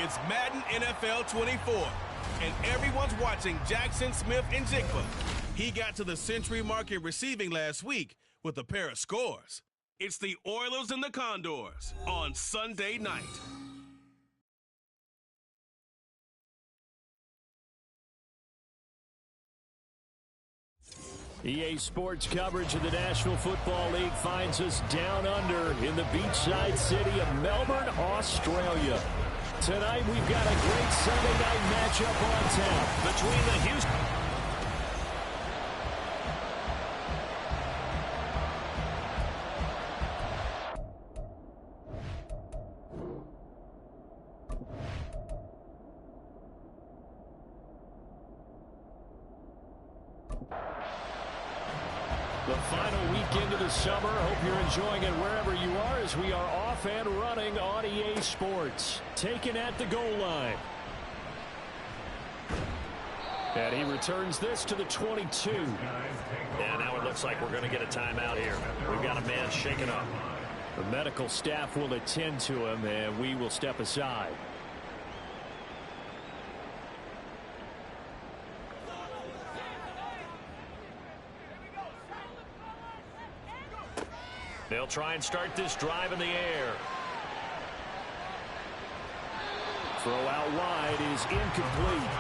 It's Madden NFL 24, and everyone's watching Jackson Smith-Njigba. He got to the century mark in receiving last week with a pair of scores. It's the Oilers and the Condors on Sunday night. EA Sports coverage of the National Football League finds us down under in the beachside city of Melbourne, Australia. Tonight we've got a great Sunday night matchup on tap between the Houston... The final weekend of the summer. Hope you're enjoying it wherever you are as we are off and running on EA Sports. Taken at the goal line. And he returns this to the 22. Yeah, now it looks like we're going to get a timeout here. We've got a man shaken up. The medical staff will attend to him, and we will step aside. They'll try and start this drive in the air. Throw out wide is incomplete.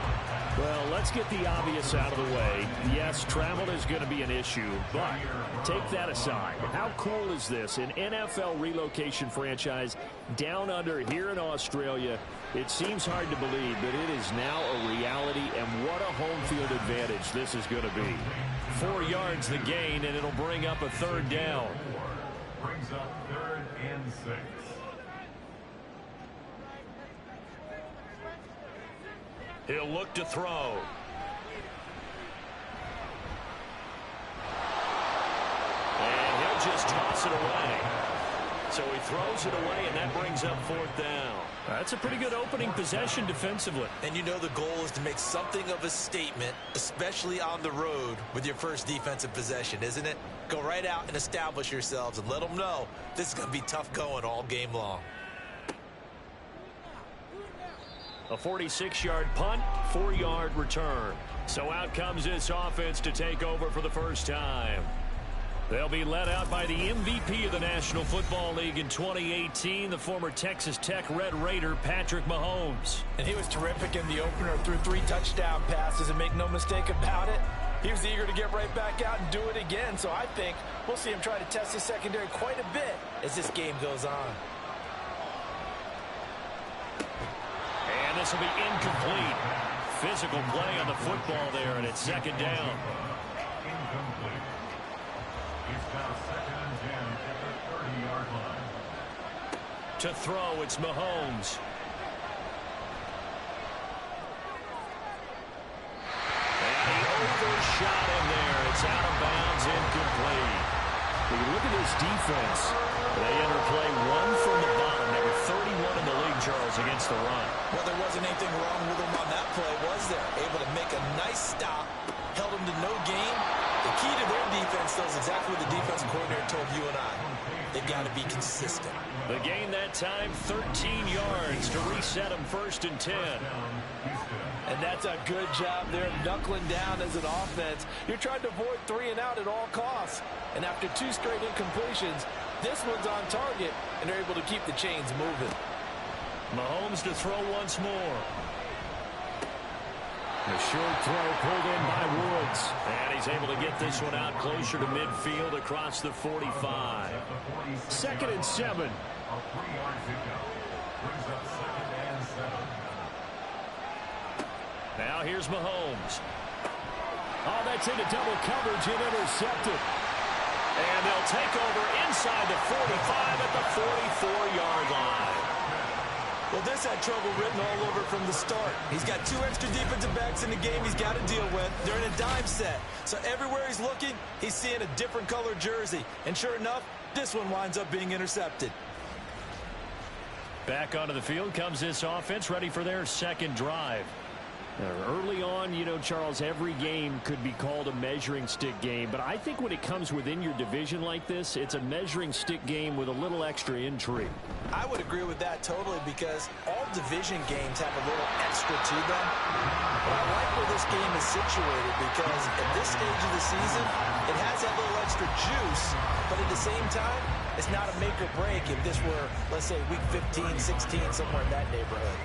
Well, let's get the obvious out of the way. Yes, travel is going to be an issue, but take that aside. How cool is this? An NFL relocation franchise down under here in Australia. It seems hard to believe, but it is now a reality, and what a home field advantage this is going to be. 4 yards the gain, and it'll bring up a third down. Brings up 3rd and 6. He'll look to throw. And he'll just toss it away. So he throws it away, and that brings up 4th down. That's a pretty good opening possession defensively. And you know the goal is to make something of a statement, especially on the road with your first defensive possession, isn't it? Go right out and establish yourselves and let them know this is going to be tough going all game long. A 46-yard punt, 4-yard return. So out comes this offense to take over for the first time. They'll be led out by the MVP of the National Football League in 2018, the former Texas Tech Red Raider, Patrick Mahomes. And he was terrific in the opener, threw 3 touchdown passes, and make no mistake about it, he was eager to get right back out and do it again. So I think we'll see him try to test his secondary quite a bit as this game goes on. And this will be incomplete. Physical play on the football there, and it's 2nd down. Incomplete. It's now 2nd and 10 at the 30-yard line. To throw, it's Mahomes. And he overshot him there. It's out of bounds, incomplete. When you look at this defense, they enter play 1 from the bottom. They were 31 in the league, Charles, against the run. Well, there wasn't anything wrong with them on that play, was there? Able to make a nice stop, held them to no gain. The key to their defense, though, is exactly what the defensive coordinator told you and I. They've got to be consistent. The gain that time, 13 yards to reset them 1st and 10. And that's a good job there, knuckling down as an offense. You're trying to avoid 3 and out at all costs. And after 2 straight incompletions, this one's on target, and they're able to keep the chains moving. Mahomes to throw once more. the short throw pulled in by Woods. And he's able to get this one out closer to midfield across the 45. 2nd and 7. Now here's Mahomes. Oh, that's into double coverage and intercepted. And they'll take over inside the 45 at the 44-yard line. Well, this had trouble written all over from the start. He's got 2 extra defensive backs in the game he's got to deal with. They're in a dime set. So everywhere he's looking, he's seeing a different color jersey. And sure enough, this one winds up being intercepted. Back onto the field comes this offense, ready for their 2nd drive. Early on, you know, Charles, every game could be called a measuring stick game. But I think when it comes within your division like this, it's a measuring stick game with a little extra intrigue. I would agree with that totally because all division games have a little extra to them. But I like where this game is situated because at this stage of the season, it has that little extra juice. But at the same time, it's not a make or break if this were, let's say, week 15, 16, somewhere in that neighborhood.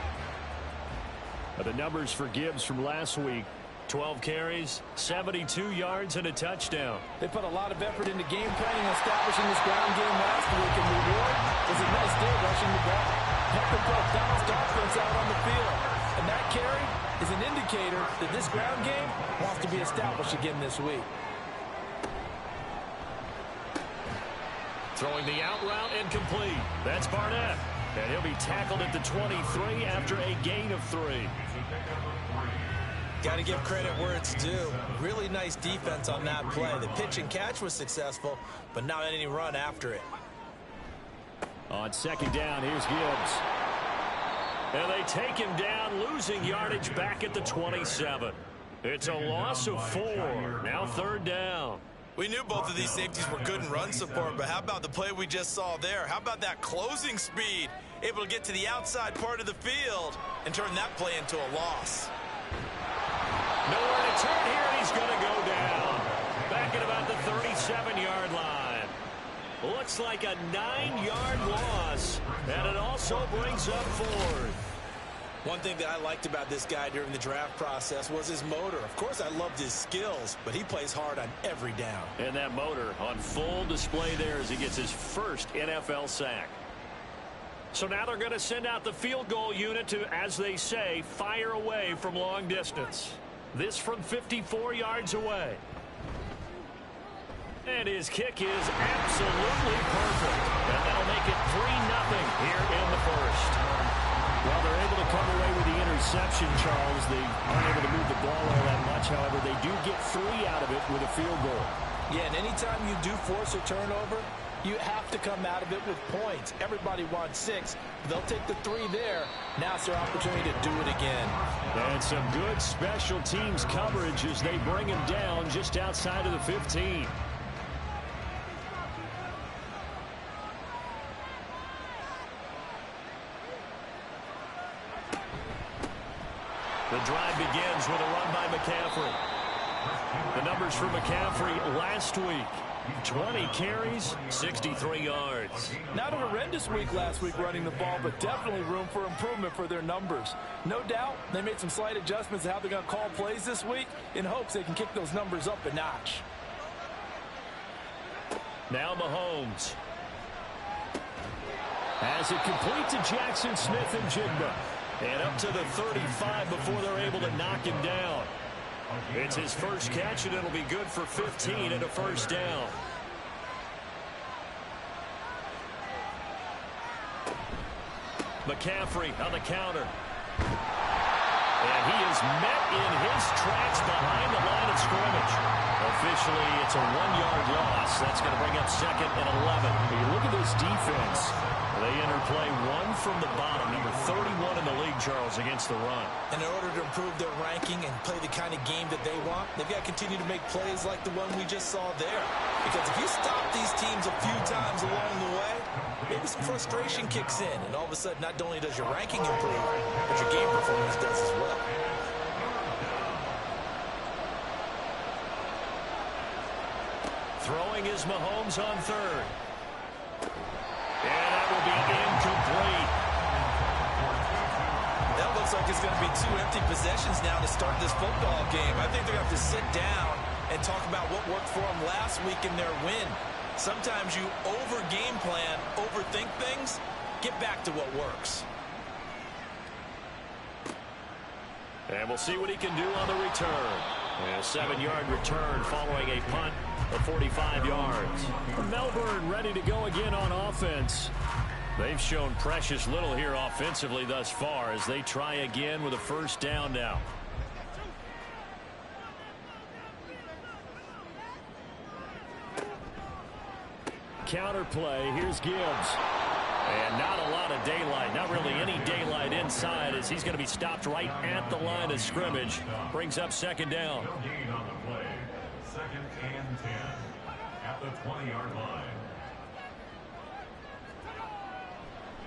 The numbers for Gibbs from last week: 12 carries, 72 yards, and a touchdown. They put a lot of effort into game planning and establishing this ground game last week, and the reward was a nice day rushing the ball. Helping put a balanced offense out on the field. And that carry is an indicator that this ground game wants to be established again this week. Throwing the out route incomplete. That's Barnett. And he'll be tackled at the 23 after a gain of 3. Got to give credit where it's due. Really nice defense on that play. The pitch and catch was successful, but not any run after it. On second down, here's Gibbs. And they take him down, losing yardage back at the 27. It's a loss of 4. Now third down. We knew both of these safeties were good in run support, but how about the play we just saw there? How about that closing speed? Able to get to the outside part of the field and turn that play into a loss. Nowhere to turn here, and he's going to go down. Back at about the 37-yard line. Looks like a 9-yard loss, and it also brings up 4th. One thing that I liked about this guy during the draft process was his motor. Of course, I loved his skills, but he plays hard on every down. And that motor on full display there as he gets his first NFL sack. So now they're going to send out the field goal unit to, as they say, fire away from long distance. This from 54 yards away. And his kick is absolutely perfect. And that'll make it 3-0 here in the first. Well, they're able to come away with the interception, Charles. They aren't able to move the ball all that much. However, they do get 3 out of it with a field goal. Yeah, and anytime you do force a turnover, you have to come out of it with points. Everybody wants 6. They'll take the 3 there. Now it's their opportunity to do it again. And some good special teams coverage as they bring him down just outside of the 15. The drive begins with a run by McCaffrey. The numbers for McCaffrey last week: 20 carries, 63 yards. Not a horrendous week last week running the ball, but definitely room for improvement for their numbers. No doubt they made some slight adjustments to how they're going to call plays this week in hopes they can kick those numbers up a notch. Now Mahomes. As it complete to Jackson Smith and Jigba. And up to the 35 before they're able to knock him down. It's his first catch, and it'll be good for 15 and a first down. McCaffrey on the counter. And he is met in his tracks behind the line of scrimmage. Officially, it's a 1-yard loss. That's going to bring up 2nd and 11. You look at this defense. They enter play 1 from the bottom, number 31 in the league, Charles, against the run. And in order to improve their ranking and play the kind of game that they want, they've got to continue to make plays like the one we just saw there. Because if you stop these teams a few times along the way, maybe some frustration kicks in, and all of a sudden, not only does your ranking improve, but your game performance does as well. Throwing is Mahomes on 3rd. And that will be incomplete. That looks like it's going to be 2 empty possessions now to start this football game. I think they're going to have to sit down and talk about what worked for them last week in their win. Sometimes you over-game plan, overthink things, get back to what works. And we'll see what he can do on the return. And a 7-yard return following a punt of 45 yards. Melbourne ready to go again on offense. They've shown precious little here offensively thus far as they try again with a first down now. Counter play. Here's Gibbs. And not a lot of daylight, not really any daylight inside, as he's going to be stopped right at the line of scrimmage. Brings up second down. No gain on the play. Second and 10 at the 20-yard line.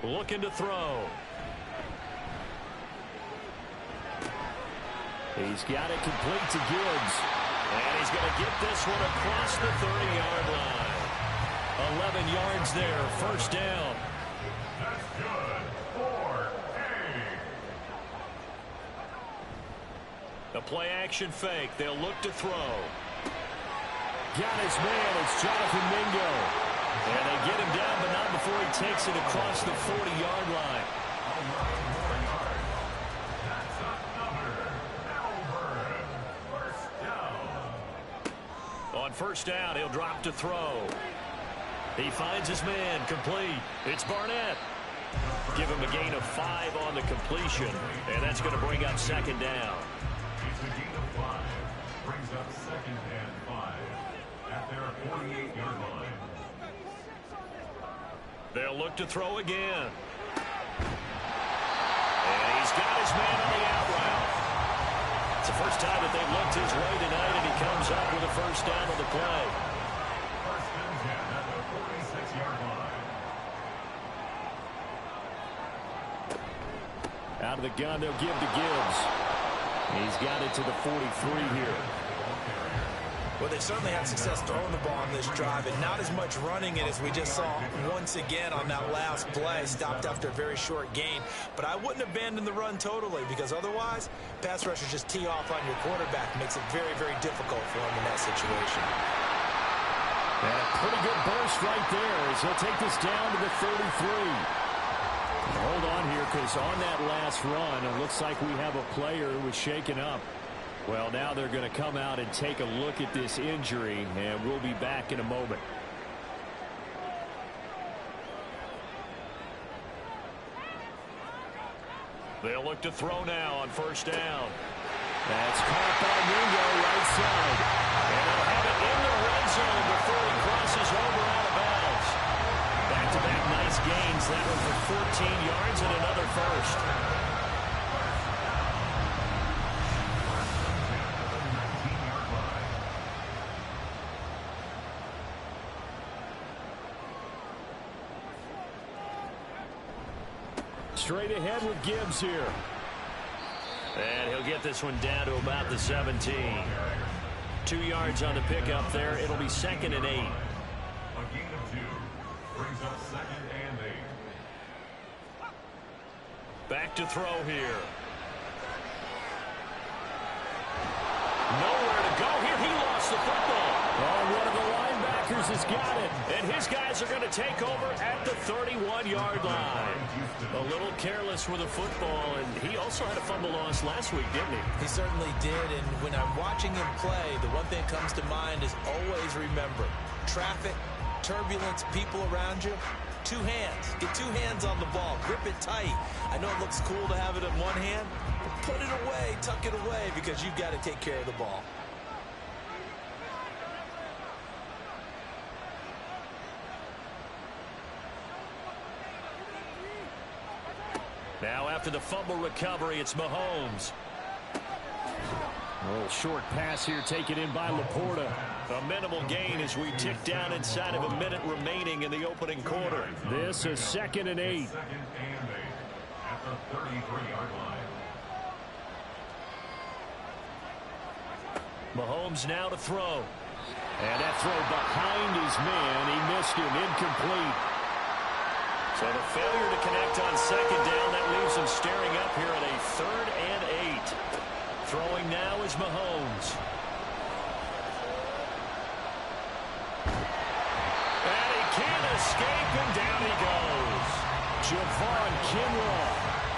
Looking to throw. He's got it complete to Gibbs. And he's going to get this one across the 30-yard line. 11 yards there, first down. That's good for The play action fake. They'll look to throw. Got his man. It's Jonathan Mingo. And they get him down, but not before he takes it across the 40-yard line. On first down, he'll drop to throw. He finds his man, complete. It's Barnett. Give him a gain of 5 on the completion, and that's going to bring up second down. It's a gain of 5. Brings up second and 5 at their 48-yard line. They'll look to throw again. And he's got his man on the out route. It's the first time that they've looked his way tonight, and he comes up with a first down on the play. First and 10 at the 46-yard line. Out of the gun, they'll give to Gibbs. He's got it to the 43 here. Well, they certainly had success throwing the ball on this drive, and not as much running it as we just saw once again on that last play. Stopped after a very short gain. But I wouldn't abandon the run totally, because otherwise, pass rushers just tee off on your quarterback. Makes it very, very difficult for him in that situation. And a pretty good burst right there as he'll take this down to the 33. Hold on here, because on that last run, it looks like we have a player who was shaken up. Well, now they're going to come out and take a look at this injury, and we'll be back in a moment. They'll look to throw now on first down. That's caught by Mingo right side. And they'll have it in the red zone before he crosses over out of bounds. Back-to-back nice gains. That one for 14 yards and another first. Straight ahead with Gibbs here. And he'll get this one down to about the 17. 2 yards on the pickup there. It'll be second and 8. A gain of 2 brings up second and 8. Back to throw here. Nowhere to go here. He lost the football. Oh, one of the linebackers has got it. And his guys are going to take over at the 31-yard line. A little careless with the football, and he also had a fumble loss last week, didn't he? He certainly did, and when I'm watching him play, the one thing that comes to mind is always remember, traffic, turbulence, people around you, 2 hands. Get 2 hands on the ball. Grip it tight. I know it looks cool to have it in one hand, but put it away, tuck it away, because you've got to take care of the ball. Now after the fumble recovery, it's Mahomes. A little short pass here taken in by Laporta. A minimal gain as we tick down inside of a minute remaining in the opening quarter. This is second and 8. Second and 8 at the 33-yard line. Mahomes now to throw. And that throw behind his man. He missed him. Incomplete. So the failure to connect on second down, that leaves him staring up here at a 3rd and 8. Throwing now is Mahomes. And he can't escape, and down he goes. Javon Kinlaw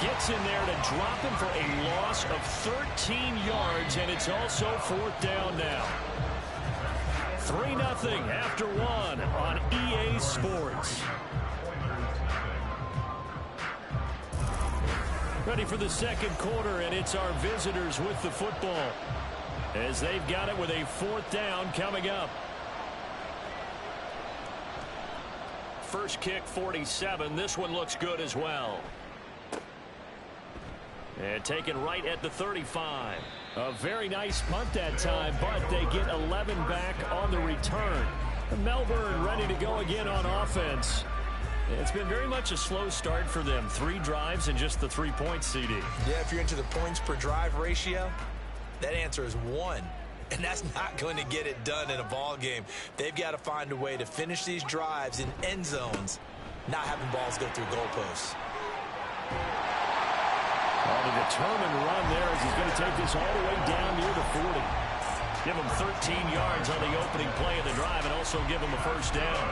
Gets in there to drop him for a loss of 13 yards, and it's also 4th down now. 3-0 after 1 on EA Sports. Ready for the second quarter, and it's our visitors with the football as they've got it with a 4th down coming up. first kick 47. This one looks good as well. And taken right at the 35. A very nice punt that time, but they get 11 back on the return. Melbourne ready to go again on offense. It's been very much a slow start for them. 3 drives and just the 3 points, CD. Yeah, if you're into the points per drive ratio, that answer is 1. And that's not going to get it done in a ball game. They've got to find a way to finish these drives in end zones, not having balls go through goalposts. On a determined run there as he's going to take this all the way down near the 40. Give him 13 yards on the opening play of the drive and also give him a first down.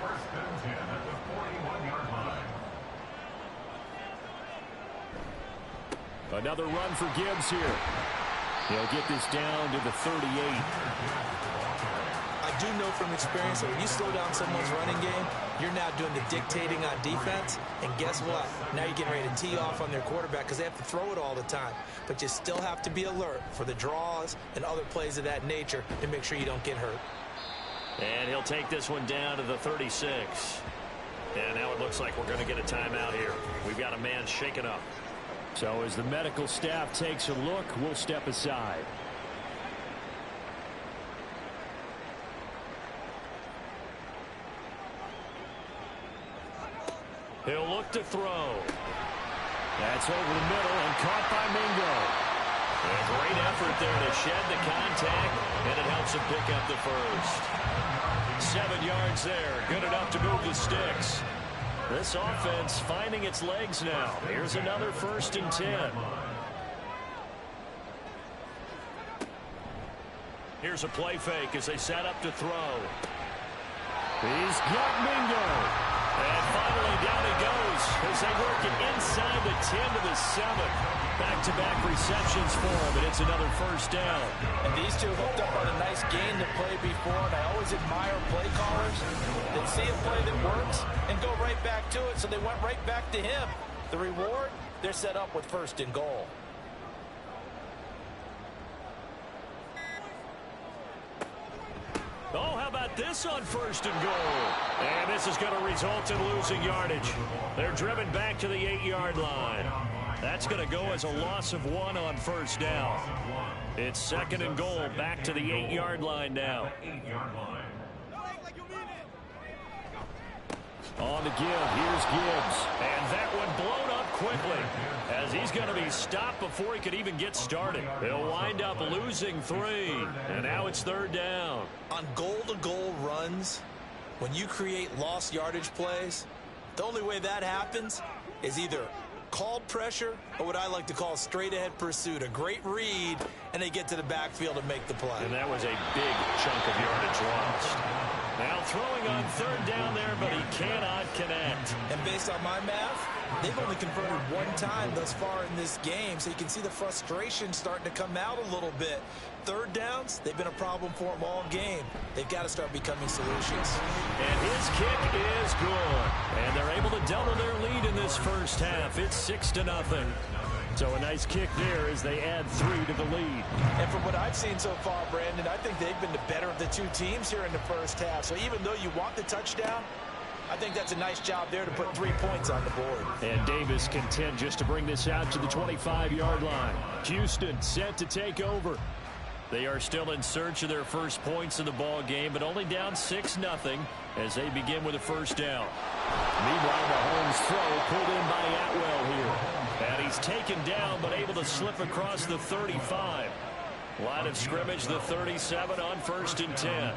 First and 10 at the 41-yard line. Another run for Gibbs here. He'll get this down to the 38. I do know from experience that when you slow down someone's running game, you're now doing the dictating on defense. And guess what? Now you're getting ready to tee off on their quarterback because they have to throw it all the time. But you still have to be alert for the draws and other plays of that nature to make sure you don't get hurt. And he'll take this one down to the 36. And now it looks like we're going to get a timeout here. We've got a man shaken up. So as the medical staff takes a look, we'll step aside. He'll look to throw. That's over the middle and caught by Mingo. A great effort there to shed the contact, and it helps him pick up the first. 7 yards there, good enough to move the sticks. This offense finding its legs now. Here's another 1st and 10. Here's a play fake as they set up to throw. He's got Mingo. And finally down he goes as they work it inside the 10 to the 7. Back-to-back receptions for him, and it's another first down. And these two hooked up on a nice game to play before, and I always admire play callers that see a play that works and go right back to it, so they went right back to him. The reward, they're set up with 1st and goal. Oh, how about this on 1st and goal? And this is going to result in losing yardage. They're driven back to the 8-yard line. That's going to go as a loss of 1 on 1st down. It's 2nd and goal, back to the 8-yard line now. On the give, here's Gibbs. And that one blown up quickly as he's going to be stopped before he could even get started. He'll wind up losing 3, and now it's 3rd down. On goal-to-goal runs, when you create lost yardage plays, the only way that happens is either called pressure or what I like to call straight-ahead pursuit. A great read, and they get to the backfield and make the play. And that was a big chunk of yardage lost. Now throwing on 3rd down there, but he cannot connect. And based on my math, they've only converted 1 time thus far in this game, so you can see the frustration starting to come out a little bit. 3rd downs, they've been a problem for them all game. They've got to start becoming solutions. And his kick is good. And they're able to double their lead in this first half. It's 6-0. So a nice kick there as they add 3 to the lead. And from what I've seen so far, Brandon, I think they've been the better of the 2 teams here in the first half. So even though you want the touchdown, I think that's a nice job there to put 3 points on the board. And Davis content just to bring this out to the 25-yard line. Houston set to take over. They are still in search of their first points in the ball game, but only down 6-0 as they begin with a first down. Meanwhile, Mahomes' throw pulled in by Atwell here. And he's taken down, but able to slip across the 35. Line of scrimmage, the 37 on 1st and 10.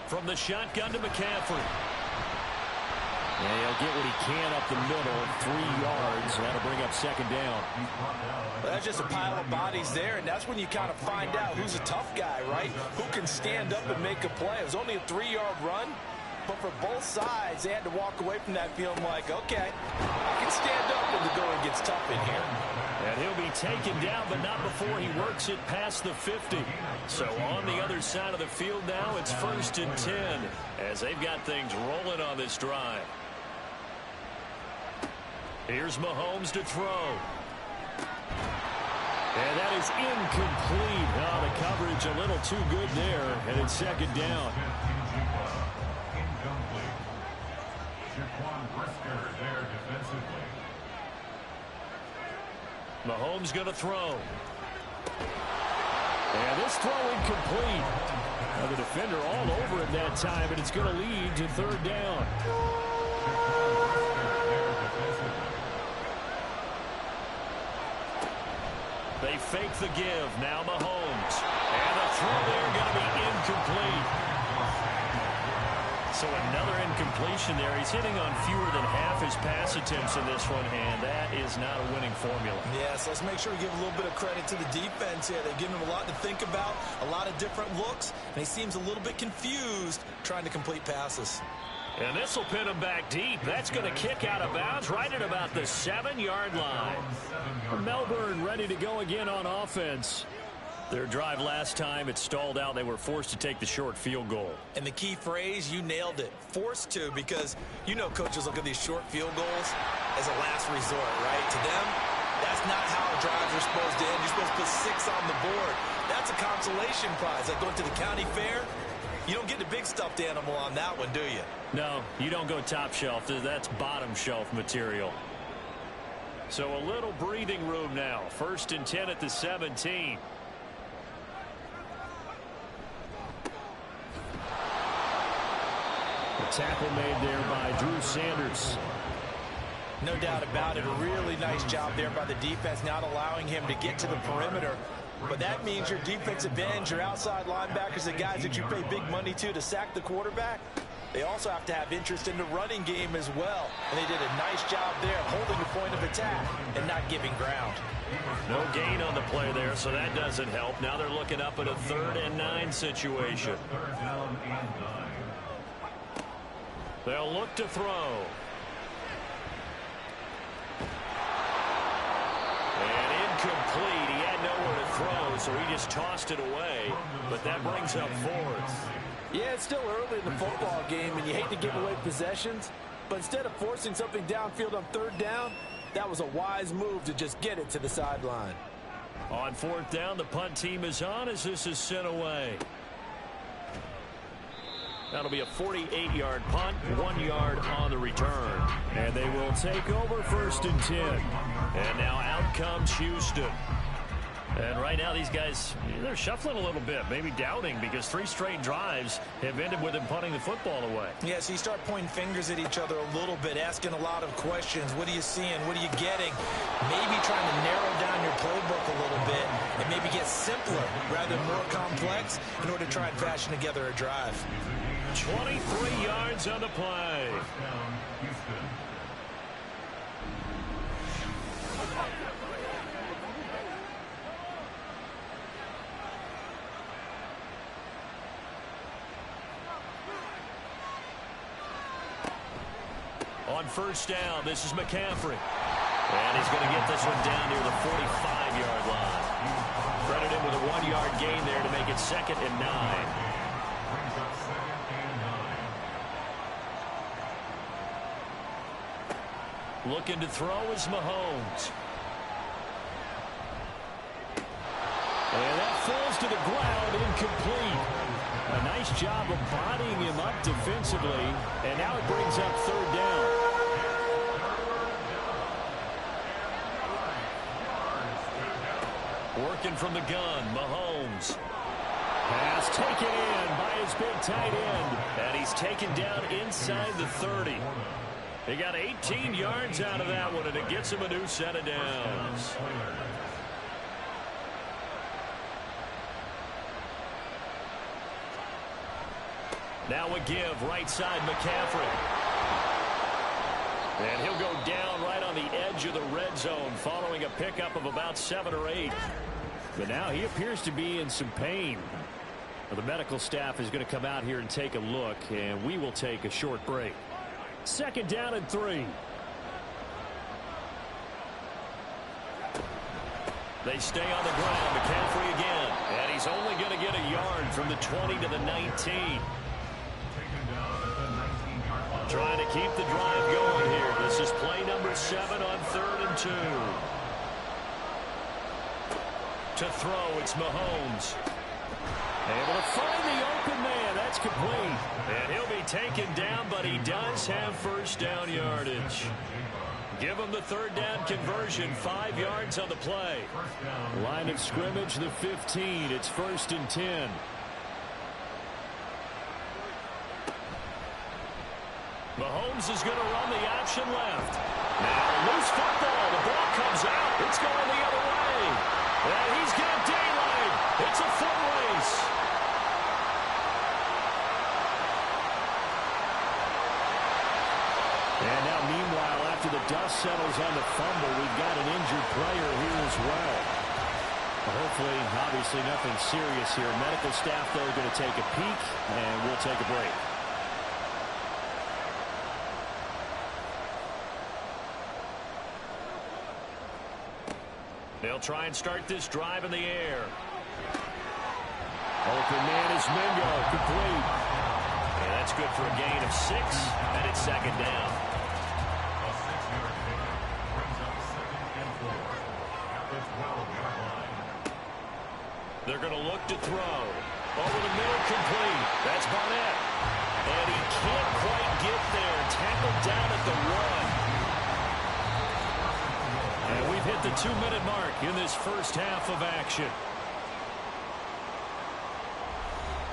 From the shotgun to McCaffrey. And he'll get what he can up the middle, 3 yards. That'll bring up 2nd down. Well, that's just a pile of bodies there, and that's when you kind of find out who's a tough guy, right? Who can stand up and make a play. It was only a 3-yard run, but for both sides, they had to walk away from that feeling like, okay, I can stand up when the going gets tough in here. And he'll be taken down, but not before he works it past the 50. So on the other side of the field now, it's 1st and 10 as they've got things rolling on this drive. Here's Mahomes to throw. And that is incomplete. Oh, the coverage a little too good there, and it's second down. Incomplete. Shaquan Brisker there defensively. Mahomes going to throw. And this throw incomplete. Now the defender all over it that time, and it's going to lead to third down. They fake the give. Now Mahomes. And the throw there going to be incomplete. So another incompletion there. He's hitting on fewer than half his pass attempts in this one, and that is not a winning formula. Yes, let's make sure we give a little bit of credit to the defense here. They've given him a lot to think about, a lot of different looks, and he seems a little bit confused trying to complete passes. And this will pin him back deep. That's going to kick out of bounds right at about the 7-yard line. Melbourne ready to go again on offense. Their drive last time, it stalled out. They were forced to take the short field goal. And the key phrase, you nailed it, forced to, because you know coaches look at these short field goals as a last resort, right? To them, that's not how drives are supposed to end. You're supposed to put 6 on the board. That's a consolation prize. Like going to the county fair, you don't get the big stuffed animal on that one, do you? No, you don't go top shelf. That's bottom shelf material. So a little breathing room now. 1st and 10 at the 17. A tackle made there by Drew Sanders. No doubt about it. A really nice job there by the defense, not allowing him to get to the perimeter. But that means your defensive ends, your outside linebackers, the guys that you pay big money to sack the quarterback, they also have to have interest in the running game as well. And they did a nice job there holding the point of attack and not giving ground. No gain on the play there, so that doesn't help. Now they're looking up at a 3rd and 9 situation. Third down and 9. They'll look to throw. And incomplete. He had nowhere to throw, so he just tossed it away. But that brings up 4th. Yeah, it's still early in the football game, and you hate to give away possessions. But instead of forcing something downfield on 3rd down, that was a wise move to just get it to the sideline. On 4th down, the punt team is on as this is sent away. That'll be a 48-yard punt, 1 yard on the return. And they will take over 1st and 10. And now out comes Houston. And right now these guys, they're shuffling a little bit, maybe doubting, because 3 straight drives have ended with them punting the football away. Yeah, so you start pointing fingers at each other a little bit, asking a lot of questions. What are you seeing? What are you getting? Maybe trying to narrow down your playbook a little bit and maybe get simpler rather than more complex in order to try and fashion together a drive. 23 yards on the play. Down, Houston. On 1st down, this is McCaffrey. And he's going to get this one down near the 45-yard line. Credit him with a 1-yard gain there to make it 2nd and 9. Brings up 2nd and 9. Looking to throw is Mahomes. And that falls to the ground, incomplete. A nice job of bodying him up defensively, and now it brings up 3rd down. Working from the gun, Mahomes. Pass taken in by his big tight end, and he's taken down inside the 30. He got 18 yards out of that one, and it gets him a new set of downs. Now a give, right side McCaffrey. And he'll go down right on the edge of the red zone following a pickup of about 7 or 8. But now he appears to be in some pain. Well, the medical staff is going to come out here and take a look, and we will take a short break. 2nd down and 3. They stay on the ground. McCaffrey again. And he's only going to get a yard from the 20 to the 19. Trying to keep the drive going here. This is play number 7 on 3rd and 2. To throw, it's Mahomes. Able to find the open man. That's complete. And he'll be taken down, but he does have first down yardage. Give him the third down conversion. 5 yards on the play. Line of scrimmage, the 15. It's 1st and 10. Mahomes is going to run the option left. Now loose football. The ball comes out. It's going the other way. And he's got daylight. It's a foot race. And now, meanwhile, after the dust settles on the fumble, we've got an injured player here as well. Hopefully, obviously, nothing serious here. Medical staff, though, going to take a peek, and we'll take a break. They'll try and start this drive in the air. Open man is Mingo, complete. And that's good for a gain of 6, and it's 2nd down. A 6-yard pickup brings up 2nd and 4 at the 12-yard line. They're going to look to throw. Over the middle, complete. That's Barnett. And he can't quite get there. Tackled down at the 1. And we've hit the 2-minute mark in this first half of action.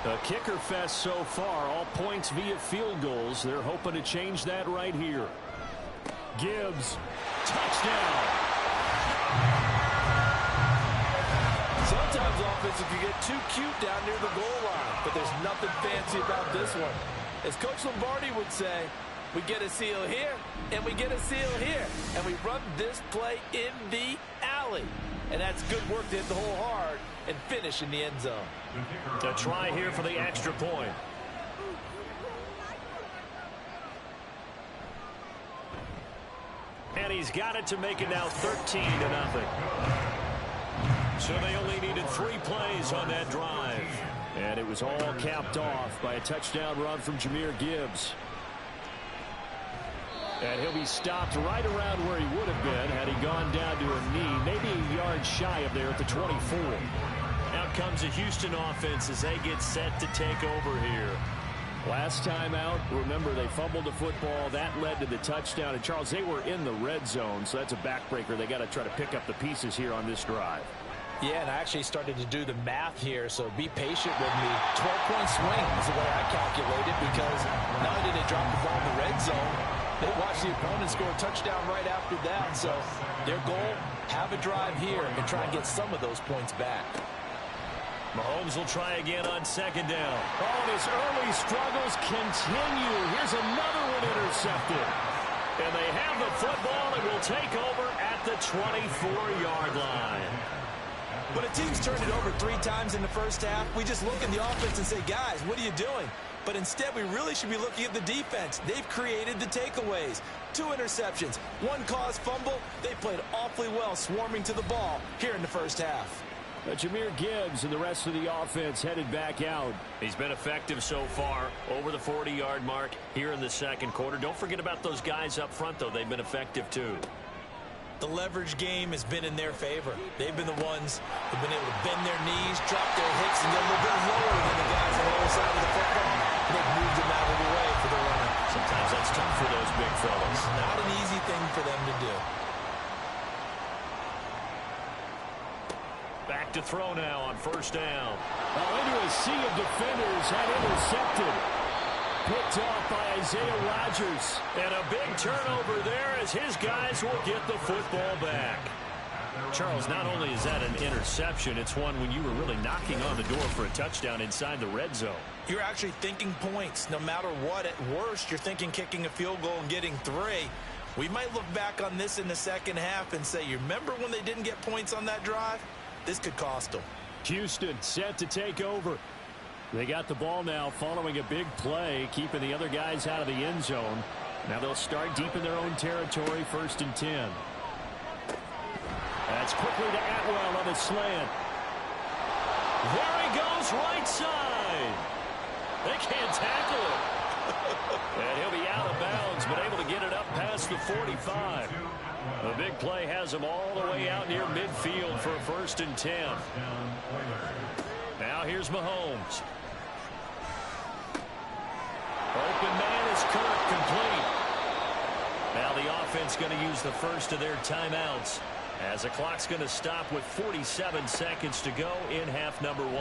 A kicker fest so far, all points via field goals. They're hoping to change that right here. Gibbs, touchdown. Sometimes offensive can get too cute down near the goal line, but there's nothing fancy about this one. As Coach Lombardi would say, we get a seal here, and we get a seal here. And we run this play in the alley. And that's good work to hit the hole hard and finish in the end zone. To try here for the extra point. And he's got it to make it now 13-0. So they only needed 3 plays on that drive. And it was all capped off by a touchdown run from Jahmyr Gibbs. And he'll be stopped right around where he would have been had he gone down to a knee, maybe a yard shy of there at the 24. Out comes the Houston offense as they get set to take over here. Last time out, remember, they fumbled the football. That led to the touchdown. And, Charles, they were in the red zone, so that's a backbreaker. They got to try to pick up the pieces here on this drive. Yeah, and I actually started to do the math here, so be patient with me. 12-point swing is the way I calculate it, because not only did they drop the ball in the red zone, they watched the opponent score a touchdown right after that. So their goal, have a drive here and try and get some of those points back. Mahomes will try again on 2nd down. Oh, and his early struggles continue. Here's another one intercepted. And they have the football and will take over at the 24-yard line. When a team's turned it over 3 times in the first half, we just look at the offense and say, guys, what are you doing? But instead, we really should be looking at the defense. They've created the takeaways. 2 interceptions, 1 caused fumble. They played awfully well swarming to the ball here in the first half. Jahmyr Gibbs and the rest of the offense headed back out. He's been effective so far, over the 40-yard mark here in the second quarter. Don't forget about those guys up front, though. They've been effective, too. The leverage game has been in their favor. They've been the ones who've been able to bend their knees, drop their hips, and get a little bit lower than the guys on the other side of the football. And they've moved them out of the way for the runner. Sometimes that's tough for those big fellas. Not an easy thing for them to do. Back to throw now on 1st down. Into a sea of defenders and intercepted. Picked off by Isaiah Rodgers. And a big turnover there as his guys will get the football back. Charles, not only is that an interception, it's one when you were really knocking on the door for a touchdown inside the red zone. You're actually thinking points. No matter what, at worst, you're thinking kicking a field goal and getting 3. We might look back on this in the second half and say, you remember when they didn't get points on that drive? This could cost them. Houston set to take over. They got the ball now following a big play, keeping the other guys out of the end zone. Now they'll start deep in their own territory, 1st and 10. That's quickly to Atwell on the slant. There he goes, right side. They can't tackle him. And he'll be out of bounds, but able to get it up past the 45. The big play has him all the way out near midfield for a 1st first and 10. Now here's Mahomes. Open man is Kirk, complete. Now the offense going to use the first of their timeouts as the clock's going to stop with 47 seconds to go in half number 1.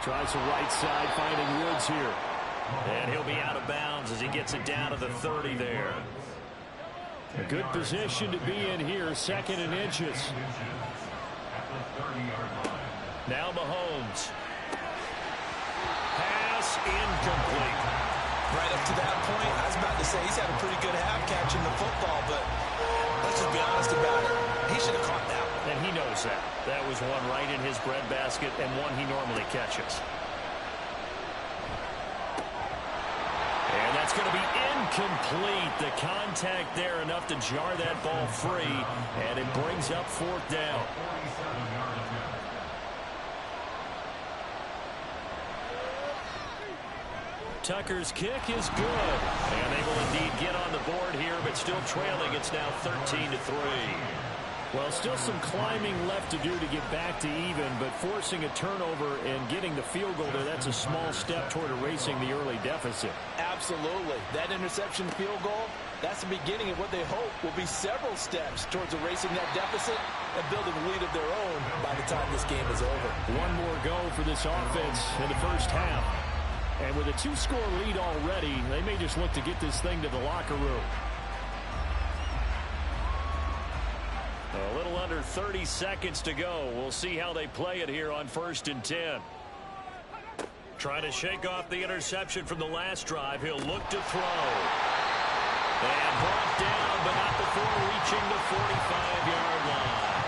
Tries the right side, finding Woods here. And he'll be out of bounds as he gets it down to the 30 there. A good position to be in here, 2nd and inches. Now Mahomes. Pass incomplete. Right up to that point, I was about to say he's had a pretty good half catching the football, but let's just be honest about it. He should have caught that one. And he knows that. That was one right in his breadbasket and one he normally catches. And that's going to be incomplete. The contact there enough to jar that ball free, and it brings up 4th down. Tucker's kick is good. And they will indeed get on the board here, but still trailing. It's now 13-3. Well, still some climbing left to do to get back to even, but forcing a turnover and getting the field goal there, that's a small step toward erasing the early deficit. Absolutely. That interception field goal, that's the beginning of what they hope will be several steps towards erasing that deficit and building a lead of their own by the time this game is over. One more go for this offense in the first half. And with a 2-score lead already, they may just look to get this thing to the locker room. A little under 30 seconds to go. We'll see how they play it here on 1st and 10. Trying to shake off the interception from the last drive. He'll look to throw. And brought down, but not before reaching the 45-yard line.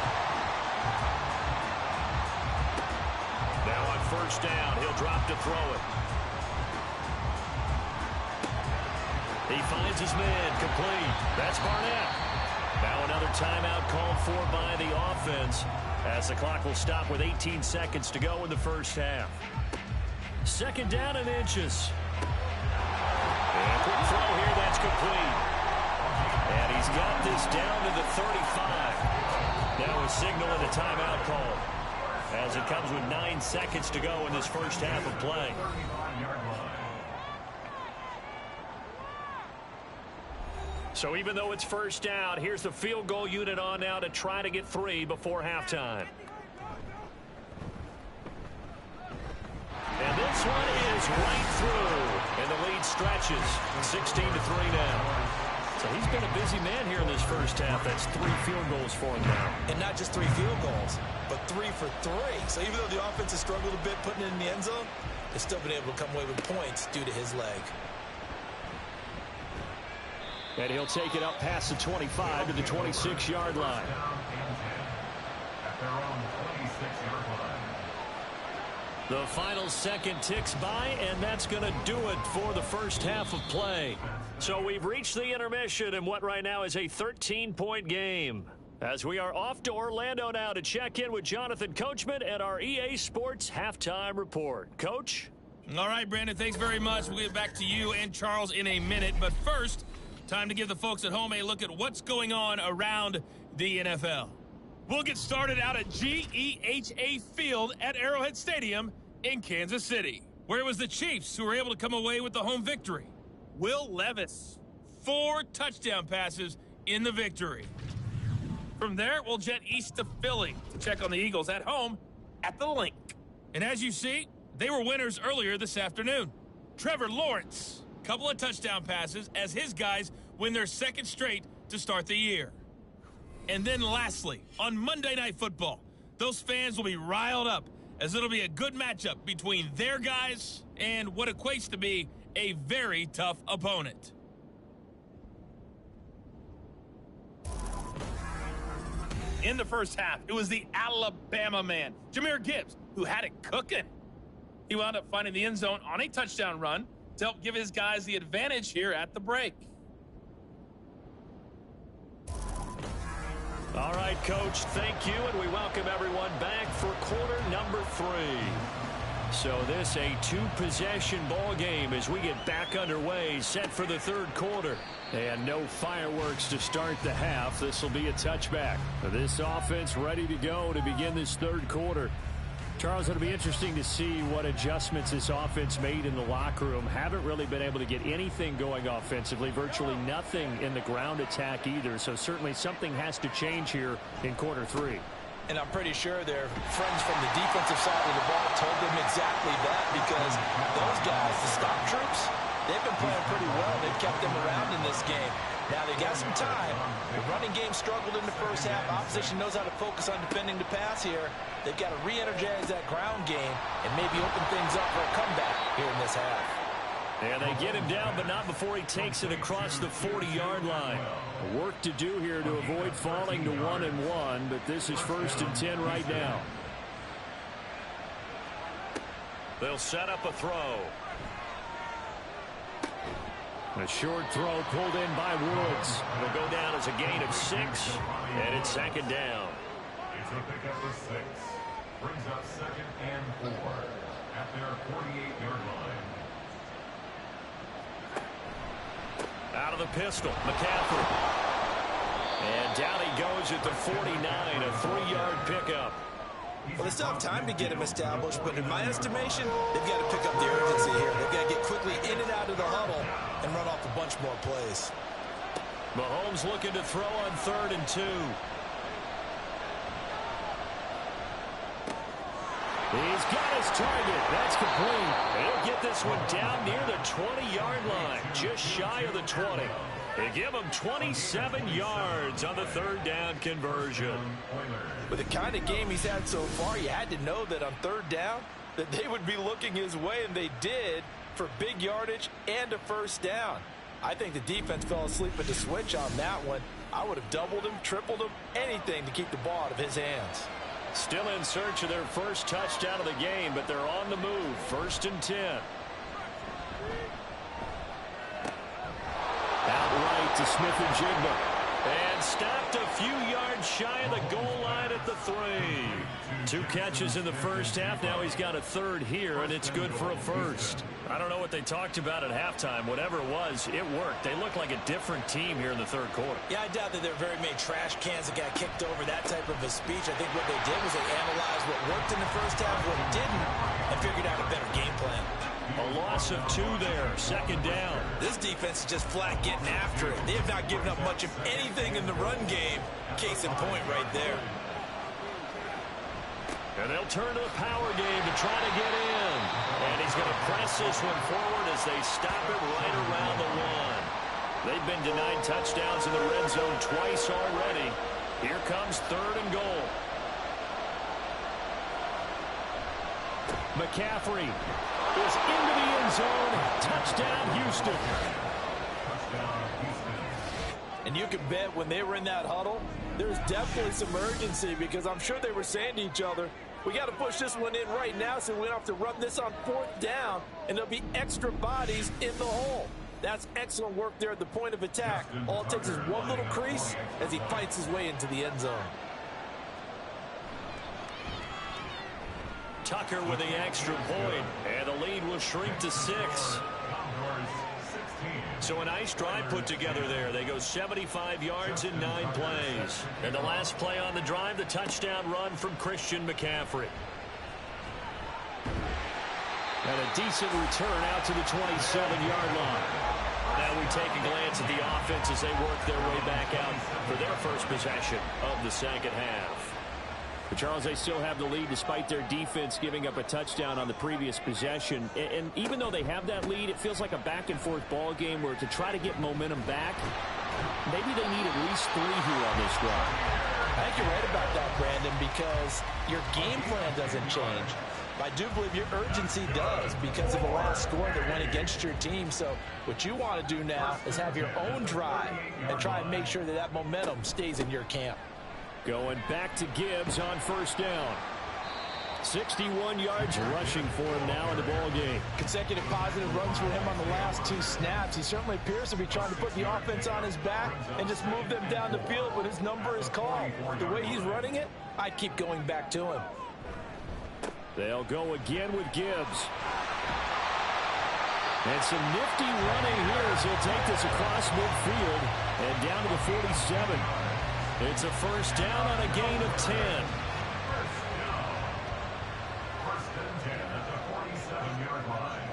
Now on 1st down, he'll drop to throw it. He finds his man, complete. That's Barnett. Now another timeout called for by the offense as the clock will stop with 18 seconds to go in the first half. 2nd down and inches. And quick throw here, that's complete. And he's got this down to the 35. Now he's signaling a timeout call as it comes with 9 seconds to go in this first half of play. So even though it's 1st down, here's the field goal unit on now to try to get 3 before halftime. And this one is right through. And the lead stretches. 16-3 now. So he's been a busy man here in this first half. That's 3 field goals for him now. And not just 3 field goals, but 3 for 3. So even though the offense has struggled a bit putting it in the end zone, they've still been able to come away with points due to his leg. And he'll take it up past the 25 to the 26-yard line. The final second ticks by, and that's going to do it for the first half of play. So we've reached the intermission in what right now is a 13-point game. As we are off to Orlando now to check in with Jonathan Coachman at our EA Sports Halftime Report. Coach? All right, Brandon, thanks very much. We'll get back to you and Charles in a minute. But first, time to give the folks at home a look at what's going on around the NFL. We'll get started out at GEHA Field at Arrowhead Stadium in Kansas City, where it was the Chiefs who were able to come away with the home victory. Will Levis, 4 touchdown passes in the victory. From there, we'll jet east to Philly to check on the Eagles at home at the Link. And as you see, they were winners earlier this afternoon. Trevor Lawrence, couple of touchdown passes as his guys win their 2nd straight to start the year. And then lastly, on Monday Night Football, those fans will be riled up as it'll be a good matchup between their guys and what equates to be a very tough opponent. In the first half, it was the Alabama man, Jahmyr Gibbs, who had it cooking. He wound up finding the end zone on a touchdown run to help give his guys the advantage here at the break. All right, Coach, thank you, and we welcome everyone back for quarter number 3. So this a two-possession ball game as we get back underway, set for the third quarter. And no fireworks to start the half. This will be a touchback. This offense ready to go to begin this third quarter. Charles, it'll be interesting to see what adjustments this offense made in the locker room. Haven't really been able to get anything going offensively. Virtually nothing in the ground attack either. So certainly something has to change here in quarter three. And I'm pretty sure their friends from the defensive side of the ball told them exactly that, because those guys, the stop troops, they've been playing pretty well. They've kept them around in this game. Now they got some time. The running game struggled in the first half. Opposition knows how to focus on defending the pass here. They've got to re-energize that ground game and maybe open things up for a comeback here in this half. And they get him down, but not before he takes it across the 40-yard line. Work to do here to avoid falling to 1-1, but this is 1st and 10 right now. They'll set up a throw. A short throw pulled in by Woods. It'll go down as a gain of 6, and it's 2nd down. It's a pickup of 6. Brings up 2nd and 4 at their 48-yard line. Out of the pistol, McCaffrey. And down he goes at the 49, a 3-yard pickup. Well, they still have time to get him established, but in my estimation, they've got to pick up the urgency here. They've got to get quickly in and out of the huddle and run off a bunch more plays. Mahomes looking to throw on 3rd and 2. He's got his target. That's complete. He'll get this one down near the 20-yard line, just shy of the 20. They give him 27 yards on the 3rd down conversion. With the kind of game he's had so far, you had to know that on 3rd down that they would be looking his way, and they did, for big yardage and a 1st down. I think the defense fell asleep at the switch on that one. I would have doubled him, tripled him, anything to keep the ball out of his hands. Still in search of their first touchdown of the game, but they're on the move. 1st and 10. Outright to Smith-Njigba. And stopped a few yards shy of the goal line at the 3. 2 catches in the first half. Now he's got a 3rd here, and it's good for a 1st. I don't know what they talked about at halftime. Whatever it was, it worked. They look like a different team here in the 3rd quarter. Yeah, I doubt that there were very many trash cans that got kicked over, that type of a speech. I think what they did was they analyzed what worked in the first half, what didn't, and figured out a better game plan. A loss of 2 there, 2nd down. This defense is just flat getting after it. They have not given up much of anything in the run game. Case in point right there. And they'll turn to the power game to try to get in. And he's going to press this one forward as they stop it right around the 1. They've been denied touchdowns in the red zone twice already. Here comes 3rd and goal. McCaffrey is into the end zone. Touchdown, Houston. And you can bet when they were in that huddle, there's definitely some urgency, because I'm sure they were saying to each other, we got to push this one in right now so we don't have to run this on 4th down, and there'll be extra bodies in the hole. That's excellent work there at the point of attack. All it takes is one little crease as he fights his way into the end zone. Tucker with the extra point, and the lead will shrink to 6. So a nice drive put together there. They go 75 yards in 9 plays. And the last play on the drive, the touchdown run from Christian McCaffrey. And a decent return out to the 27-yard line. Now we take a glance at the offense as they work their way back out for their first possession of the 2nd half. But Charles, they still have the lead despite their defense giving up a touchdown on the previous possession. And even though they have that lead, it feels like a back-and-forth ball game where to try to get momentum back, maybe they need at least 3 here on this drive. I think you're right about that, Brandon, because your game plan doesn't change. I do believe your urgency does because of the last score that went against your team. So what you want to do now is have your own drive and try and make sure that that momentum stays in your camp. Going back to Gibbs on 1st down. 61 yards rushing for him now in the ball game. Consecutive positive runs for him on the last 2 snaps. He certainly appears to be trying to put the offense on his back and just move them down the field when his number is called. The way he's running it, I'd keep going back to him. They'll go again with Gibbs. And some nifty running here as he'll take this across midfield and down to the 47. It's a first down on a gain of 10. First and 10 at the 47-yard line.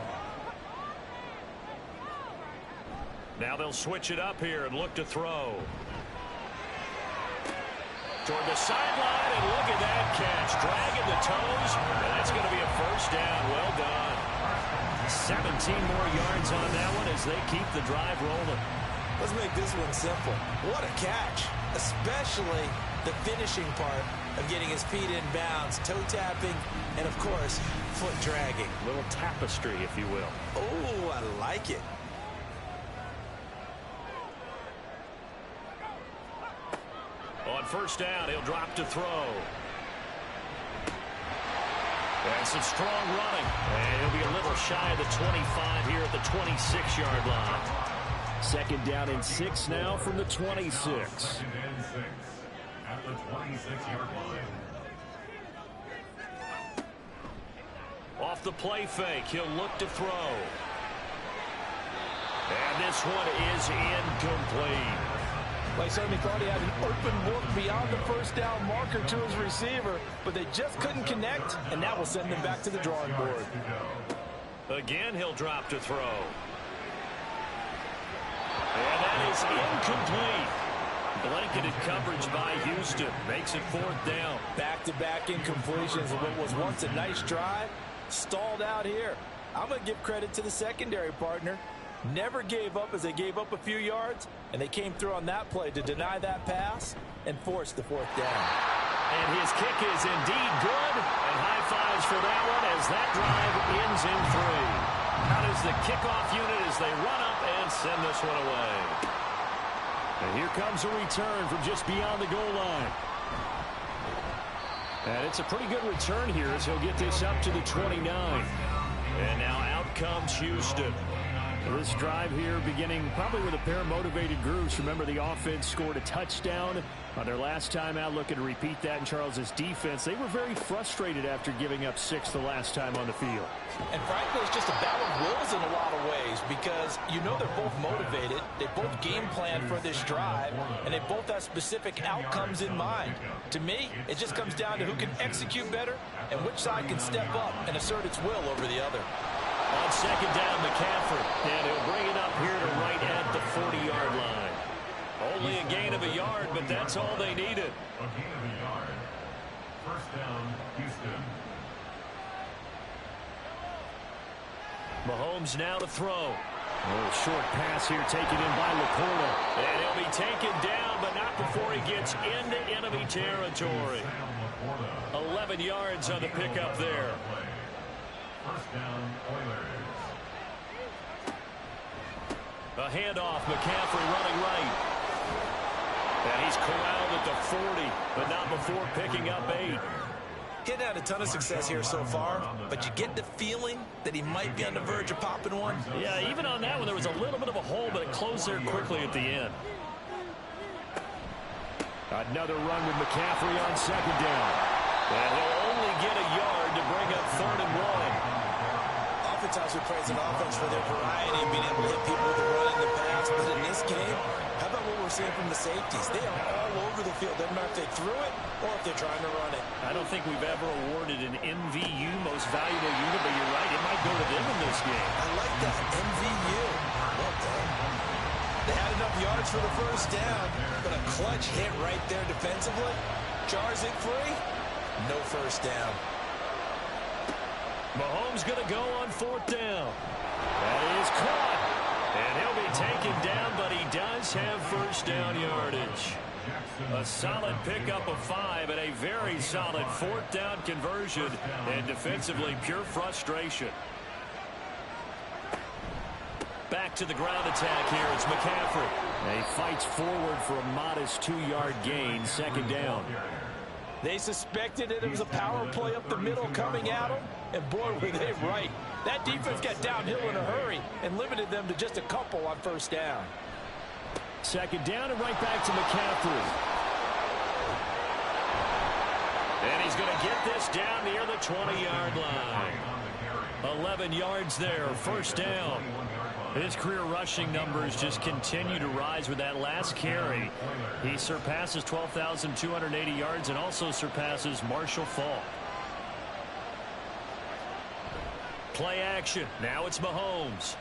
Now they'll switch it up here and look to throw. Toward the sideline, and look at that catch. Dragging the toes, and that's going to be a first down. Well done. 17 more yards on that one as they keep the drive rolling. Let's make this one simple. What a catch, especially the finishing part of getting his feet in bounds, toe tapping, and of course, foot dragging. A little tapestry, if you will. Oh, I like it. On first down, he'll drop to throw. And some strong running. And he'll be a little shy of the 25 here at the 26-yard line. Second down and 6 now from the 26. Second and 6 at the 26-yard line. Off the play fake, he'll look to throw. And this one is incomplete. They certainly thought he had an open look beyond the first down marker to his receiver, but they just couldn't connect, and that will send them back to the drawing board. Again, he'll drop to throw. And that is incomplete. Blanketed coverage by Houston. Makes it fourth down. Back-to-back incompletions of what was once a nice drive, stalled out here. I'm going to give credit to the secondary partner. Never gave up as they gave up a few yards, and they came through on that play to deny that pass and force the fourth down. And his kick is indeed good, and high fives for that one as that drive ends in 3. How does the kickoff unit as they run up and send this one away? And here comes a return from just beyond the goal line. And it's a pretty good return here as he'll get this up to the 29. And now out comes Houston. This drive here beginning probably with a pair of motivated groups. Remember, the offense scored a touchdown on their last time out. Looking to repeat that in Charles's defense. They were very frustrated after giving up 6 the last time on the field. And frankly, it's just a battle of wills in a lot of ways because you know they're both motivated. They both game plan for this drive, and they both have specific outcomes in mind. To me, it just comes down to who can execute better and which side can step up and assert its will over the other. On second down, McCaffrey, and he'll bring it up here to right at the 40-yard line. Only a gain of a yard, but that's all they needed. A gain of a yard. First down, Houston. Mahomes now to throw. A little short pass here taken in by Laporta. And he'll be taken down, but not before he gets into enemy territory. 11 yards on the pickup there. First down, Oilers. A handoff, McCaffrey running right. And he's corralled at the 40, but not before picking up 8. He hadn't had a ton of success here so far, but you get the feeling that he might be on the verge of popping one. Yeah, even on that one, there was a little bit of a hole, but it closed there quickly at the end. Another run with McCaffrey on second down. And he'll only get a yard to bring up 3rd and 1. Oftentimes we praise an offense for their variety of being able to hit people with the run and the pass, but in this game, how about what we're seeing from the safeties? They are all over the field. Doesn't matter if they threw it or if they're trying to run it. I don't think we've ever awarded an MVU, most valuable unit, but you're right, it might go to them in this game. I like that, MVU. Well done. They had enough yards for the first down, but a clutch hit right there defensively. Jars it free, no first down. Mahomes going to go on 4th down. That is caught. And he'll be taken down, but he does have first down yardage. A solid pickup of 5 and a very solid 4th down conversion. And defensively, pure frustration. Back to the ground attack here. It's McCaffrey. He fights forward for a modest 2-yard gain, second down. They suspected it was a power play up the middle coming at them, and boy, were they right. That defense got downhill in a hurry and limited them to just a couple on first down. Second down and right back to McCaffrey. And he's he's going to get this down near the 20-yard line. 11 yards there, first down. His career rushing numbers just continue to rise with that last carry. He surpasses 12,280 yards and also surpasses Marshall Faulk. Play action. Now it's Mahomes.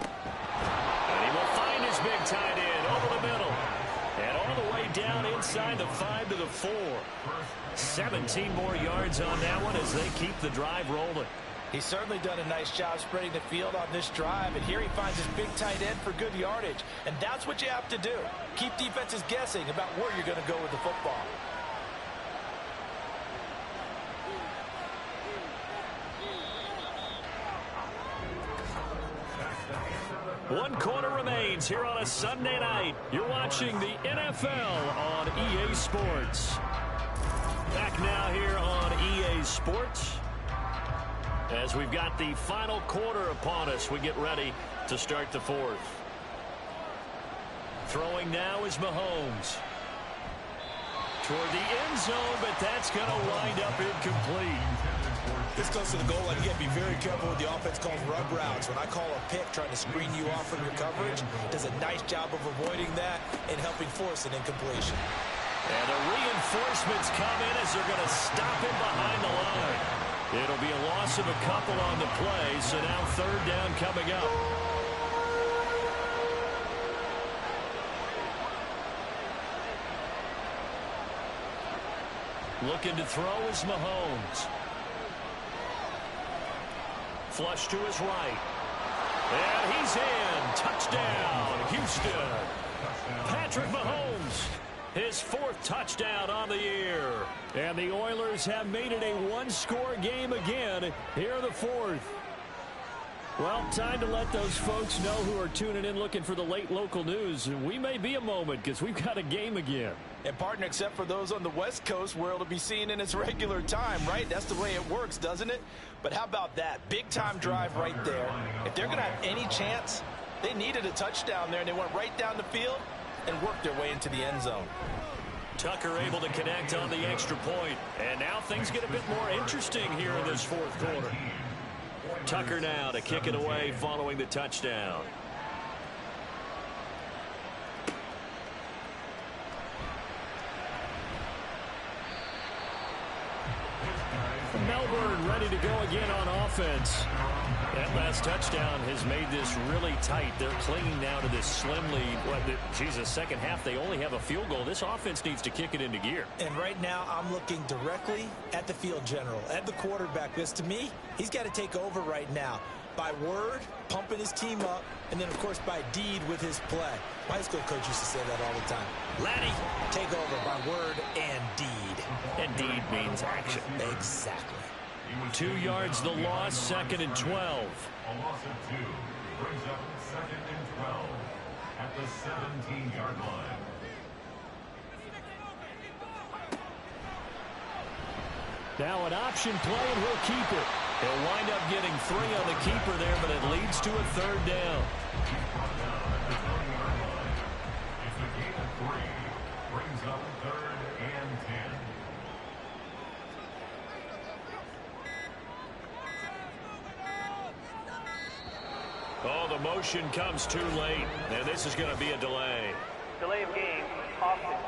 And he will find his big tight end over the middle. And all the way down inside the 5 to the 4. 17 more yards on that one as they keep the drive rolling. He's certainly done a nice job spreading the field on this drive, and here he finds his big tight end for good yardage. And that's what you have to do. Keep defenses guessing about where you're going to go with the football. One quarter remains here on a Sunday night. You're watching the NFL on EA Sports. Back now here on EA Sports. As we've got the final quarter upon us, we get ready to start the fourth. Throwing now is Mahomes. Toward the end zone, but that's going to wind up incomplete. This goes to the goal line. You got to be very careful with the offense calls rub routes. When I call a pick trying to screen you off from your coverage, does a nice job of avoiding that and helping force an incompletion. And the reinforcements come in as they're going to stop him behind the line. It'll be a loss of a couple on the play, so now third down coming up. Looking to throw is Mahomes. Flush to his right. And he's in. Touchdown, Houston. Patrick Mahomes. His fourth touchdown on the year. And the Oilers have made it a one-score game again here in the fourth. Well, time to let those folks know who are tuning in looking for the late local news. And we may be a moment because we've got a game again. And partner, except for those on the West Coast where it'll be seen in its regular time, right? That's the way it works, doesn't it? But how about that? Big-time drive right there. If they're going to have any chance, they needed a touchdown there, and they went right down the field and worked their way into the end zone. Tucker able to connect on the extra point. And now things get a bit more interesting here in this fourth quarter. Tucker now to kick it away following the touchdown. Melbourne ready to go again on offense. That last touchdown has made this really tight. They're clinging now to this slim lead. Jesus, second half, they only have a field goal. This offense needs to kick it into gear. And right now, I'm looking directly at the field general, at the quarterback. Because to me, he's got to take over right now. By word, pumping his team up, and then, of course, by deed with his play. My high school coach used to say that all the time. Laddie, take over by word and deed. And deed means action. Exactly. 2 yards the loss, 2nd and 12. A loss of 2 brings up 2nd and 12 at the 17-yard line. Now an option play, and he'll keep it. He'll wind up getting 3 on the keeper there, but it leads to a third down. He's brought down at the 20-yard line. It's a gain of 3. Brings up 3rd and 10. Oh, the motion comes too late, and this is going to be a delay. Delay of game, offense.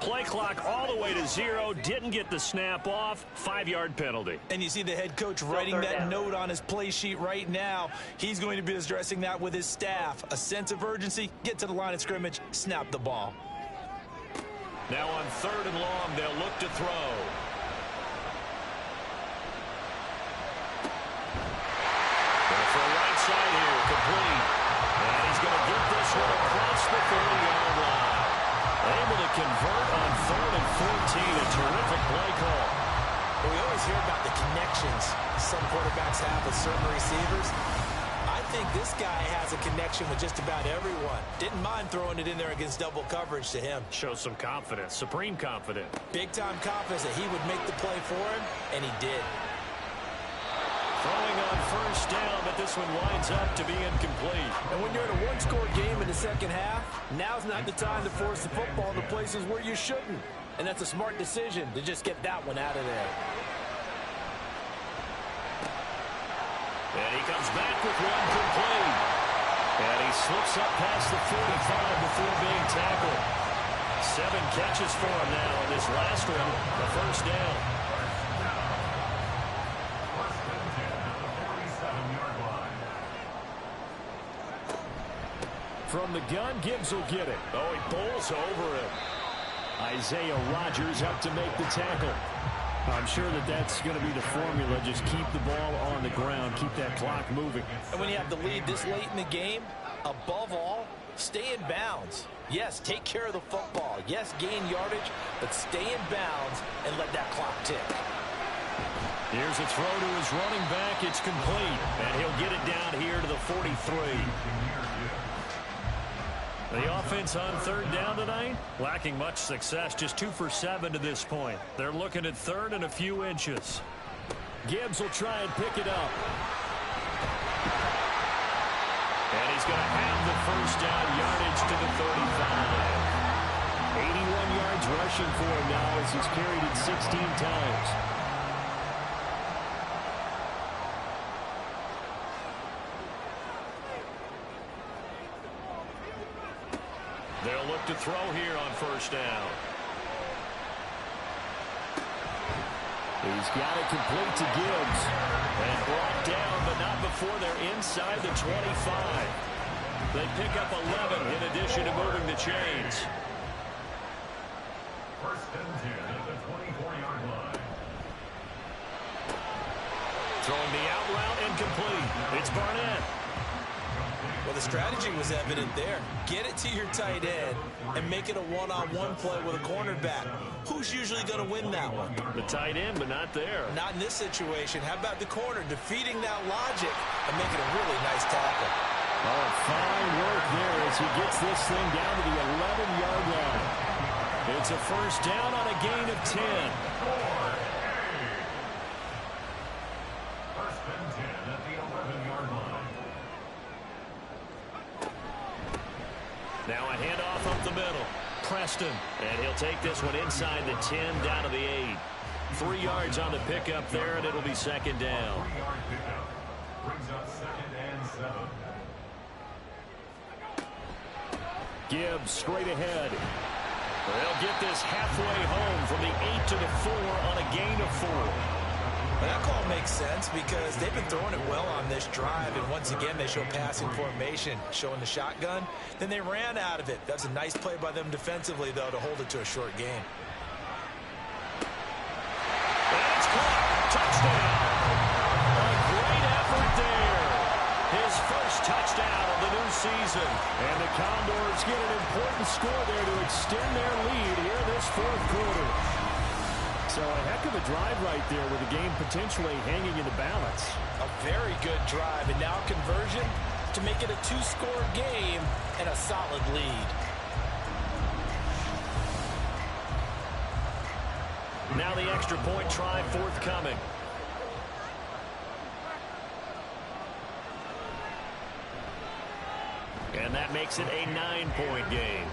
Play clock all the way to 0. Didn't get the snap off. 5-yard penalty. And you see the head coach writing that note on his play sheet right now. He's going to be addressing that with his staff. A sense of urgency, get to the line of scrimmage, snap the ball. Now on 3rd and long, they'll look to throw. For a right side here, complete. And he's going to get this one across the 30-yard line. Able to convert on 3rd and 14. A terrific play call. Well, we always hear about the connections some quarterbacks have with certain receivers. I think this guy has a connection with just about everyone. Didn't mind throwing it in there against double coverage to him. Shows some confidence, supreme confidence. Big-time confidence that he would make the play for him, and he did. Throwing on first down, but this one winds up to be incomplete. And when you're in a one-score game in the second half, now's not the time to force the football in the places where you shouldn't. And that's a smart decision to just get that one out of there. And he comes back with one complete. And he slips up past the 45 before being tackled. 7 catches for him now in this last one, the first down. From the gun, Gibbs will get it. Oh, he bowls over him. Isaiah Rodgers up to make the tackle. I'm sure that's going to be the formula. Just keep the ball on the ground. Keep that clock moving. And when you have the lead this late in the game, above all, stay in bounds. Yes, take care of the football. Yes, gain yardage, but stay in bounds and let that clock tick. Here's a throw to his running back. It's complete. And he'll get it down here to the 43. The offense on third down tonight, lacking much success, just 2 for 7 to this point. They're looking at third and a few inches. Gibbs will try and pick it up. And he's going to have the first down yardage to the 35. 81 yards rushing for him now as he's carried it 16 times. They'll look to throw here on first down. He's got it complete to Gibbs. And brought down, but not before they're inside the 25. They pick up 11 in addition to moving the chains. First and 10 at the 24-yard line. Throwing the out route incomplete. It's Barnett. Well, the strategy was evident there. Get it to your tight end and make it a one-on-one play with a cornerback. Who's usually going to win that one? The tight end, but not there. Not in this situation. How about the corner defeating that logic and making a really nice tackle? Oh, fine work there as he gets this thing down to the 11-yard line. It's a first down on a gain of 10. First and 10 at the 11-yard line. Now a handoff up the middle. Preston. And he'll take this one inside the 10 down to the 8. 3 yards on the pickup there, and it'll be second down. 3-yard pickup. Brings up second and 7. Gibbs straight ahead. They'll get this halfway home from the 8 to the 4 on a gain of 4. That call makes sense because they've been throwing it well on this drive, and once again they show passing formation, showing the shotgun. Then they ran out of it. That's a nice play by them defensively, though, to hold it to a short game. And it's caught. Touchdown. A great effort there. His first touchdown of the new season. And the Condors get an important score there to extend their lead here this fourth quarter. So a heck of a drive right there with the game potentially hanging in the balance. A very good drive, and now conversion to make it a 2-score game and a solid lead. Now the extra point try forthcoming. And that makes it a 9-point game.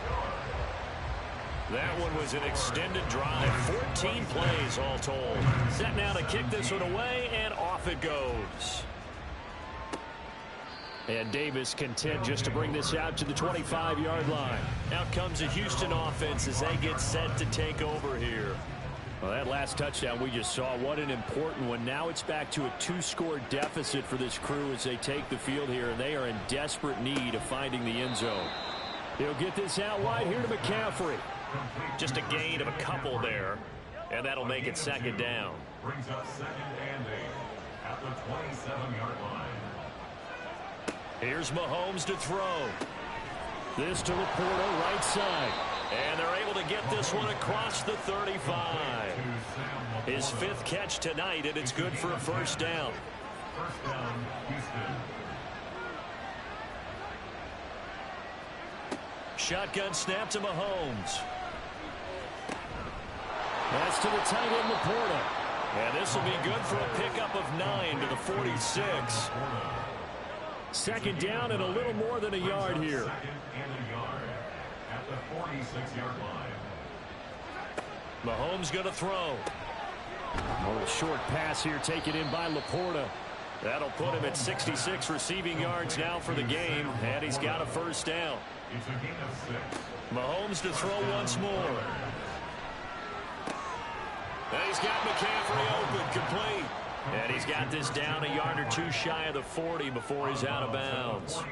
That one was an extended drive. 14 plays all told. Set now to kick this one away, and off it goes. And Davis content just to bring this out to the 25-yard line. Out comes the Houston offense as they get set to take over here. Well, that last touchdown we just saw, what an important one. Now it's back to a 2-score deficit for this crew as they take the field here, and they are in desperate need of finding the end zone. He'll get this out wide here to McCaffrey. Just a gain of a couple there, and that'll make it second down. Brings up second and 8 at the 27-yard line. Here's Mahomes to throw. This to Laporta, right side. And they're able to get this one across the 35. His 5th catch tonight, and it's good for a first down. First down, Houston. Shotgun snap to Mahomes. That's to the tight end, Laporta. And this will be good for a pickup of 9 to the 46. Second down and a little more than a yard here. Second and a yard at the 46-yard line. Mahomes going to throw. A little short pass here taken in by Laporta. That'll put him at 66 receiving yards now for the game, and he's got a first down. It's a gain of 6. Mahomes to throw once more. And he's got McCaffrey open, complete. And he's got this down a yard or two shy of the 40 before he's out of bounds.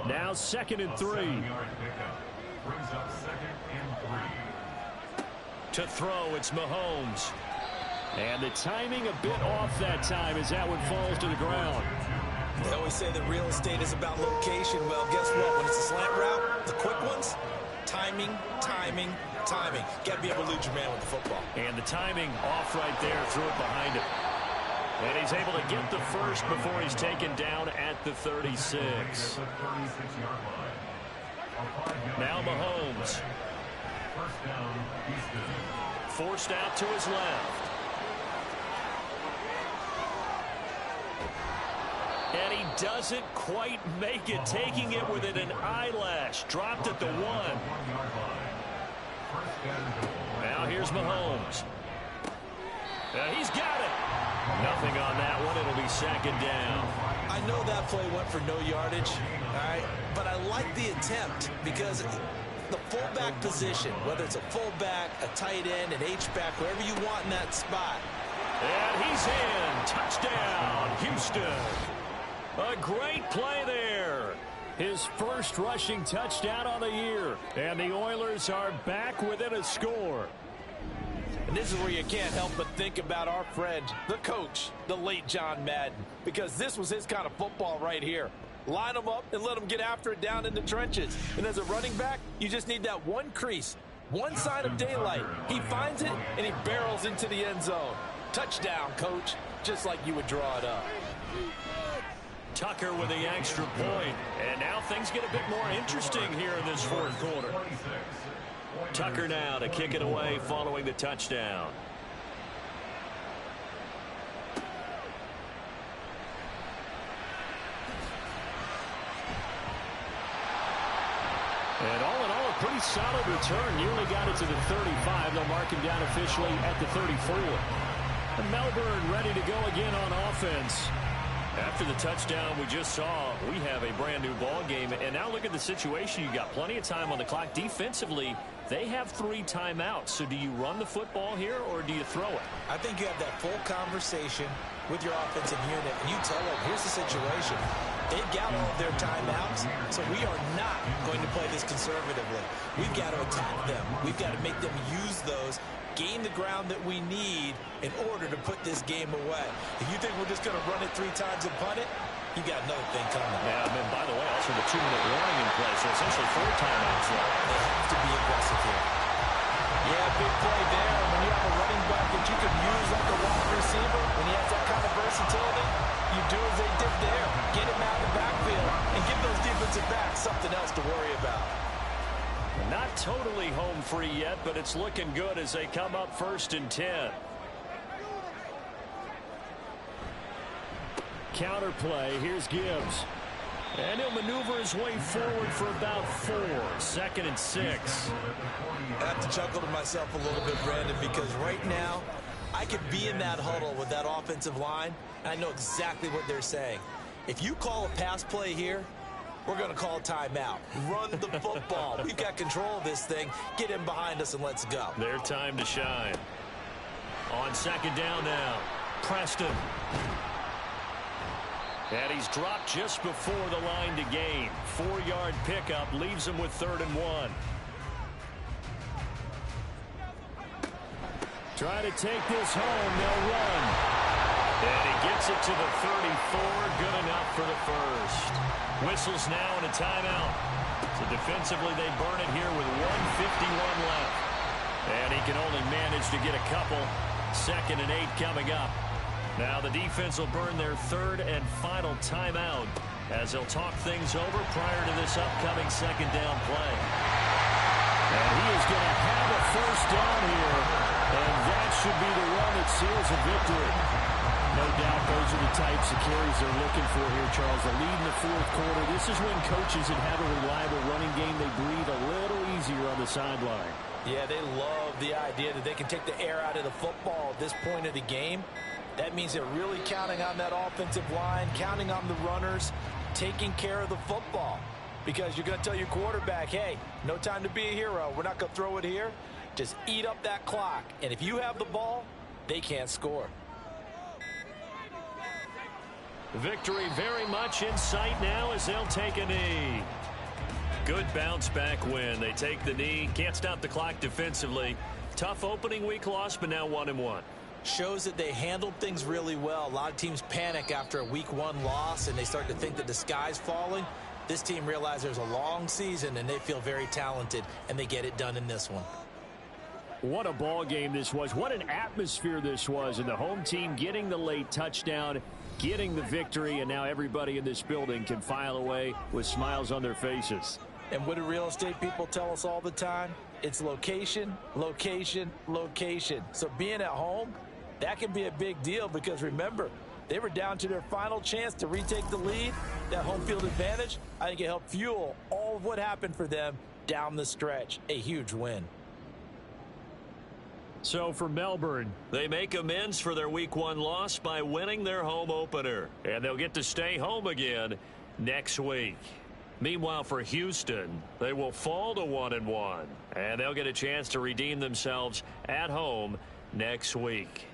Now 2nd and 3. Brings up 2nd and 3. To throw, it's Mahomes. And the timing a bit off that time as that one falls to the ground. They always say that real estate is about location. Well, guess what? When it's a slant route, the quick ones, timing, timing, timing. Got to be able to lead your man with the football. And the timing off right there, threw it behind him. And he's able to get the first before he's taken down at the 36. Now Mahomes. First down, Houston. Forced out to his left. And he doesn't quite make it, taking it within an eyelash. Dropped at the 1. Now here's Mahomes. And he's got it. Nothing on that one. It'll be 2nd down. I know that play went for no yardage, all right, but I like the attempt because the fullback position, whether it's a fullback, a tight end, an H-back, wherever you want in that spot. And he's in. Touchdown, Houston. A great play there. His first rushing touchdown on the year. And the Oilers are back within a score. And this is where you can't help but think about our friend, the coach, the late John Madden, because this was his kind of football right here. Line them up and let them get after it down in the trenches. And as a running back, you just need that one crease, one sign of daylight. He finds it, and he barrels into the end zone. Touchdown, coach, just like you would draw it up. Tucker with the extra point. And now things get a bit more interesting here in this 4th quarter. Tucker now to kick it away following the touchdown. And all in all, a pretty solid return. Nearly got it to the 35. They'll mark him down officially at the 34. And Melbourne ready to go again on offense. After the touchdown we just saw, we have a brand new ball game. And now look at the situation. You got plenty of time on the clock. Defensively, they have 3 timeouts. So do you run the football here or do you throw it? I think you have that full conversation with your offensive unit, and you tell them, here's the situation. They've got all of their timeouts, so we are not going to play this conservatively. We've got to attack them. We've got to make them use those, gain the ground that we need in order to put this game away. If you think we're just going to run it 3 times and punt it, you got another thing coming. Yeah, and by the way, also the 2-minute warning in play, so essentially 4 timeouts left. They have to be aggressive here. Yeah, big play there. When you have a running back that you can use like a wide receiver, when he has that kind of versatility, you do as they did there. Get him out of the backfield and give those defensive backs something else to worry about. Not totally home free yet, but it's looking good as they come up 1st and 10. Counter play. Here's Gibbs. And he'll maneuver his way forward for about 4. 2nd and 6. I have to chuckle to myself a little bit, Brandon, because right now I could be in that huddle with that offensive line, and I know exactly what they're saying. If you call a pass play here, we're going to call a timeout. Run the football. We've got control of this thing. Get in behind us and let's go. Their time to shine. On 2nd down now, Preston. And he's dropped just before the line to gain. 4-yard pickup leaves him with 3rd and 1. Try to take this home. They'll run. And he gets it to the 34. Good enough for the first. Whistles now and a timeout. So defensively they burn it here with 1:51 left. And he can only manage to get a couple. 2nd and 8 coming up. Now the defense will burn their 3rd and final timeout as they'll talk things over prior to this upcoming 2nd down play. And he is going to have a first down here, and that should be the one that seals a victory. No doubt those are the types of carries they're looking for here, Charles. The lead in the fourth quarter. This is when coaches that have a reliable running game, they breathe a little easier on the sideline. Yeah, they love the idea that they can take the air out of the football at this point of the game. That means they're really counting on that offensive line, counting on the runners, taking care of the football. Because you're going to tell your quarterback, hey, no time to be a hero. We're not going to throw it here. Just eat up that clock. And if you have the ball, they can't score. Victory very much in sight now as they'll take a knee. Good bounce back win. They take the knee. Can't stop the clock defensively. Tough opening week loss, but now 1-1. Shows that they handled things really well. A lot of teams panic after a week 1 loss, and they start to think that the sky's falling. This team realizes there's a long season, and they feel very talented, and they get it done in this one. What a ball game this was. What an atmosphere this was. And the home team getting the late touchdown, getting the victory, and now everybody in this building can file away with smiles on their faces. And what do real estate people tell us all the time? It's location, location, location. So being at home, that can be a big deal because remember, they were down to their final chance to retake the lead. That home field advantage, I think it helped fuel all of what happened for them down the stretch. A huge win. So for Melbourne, they make amends for their week 1 loss by winning their home opener. And they'll get to stay home again next week. Meanwhile, for Houston, they will fall to 1-1. And they'll get a chance to redeem themselves at home next week.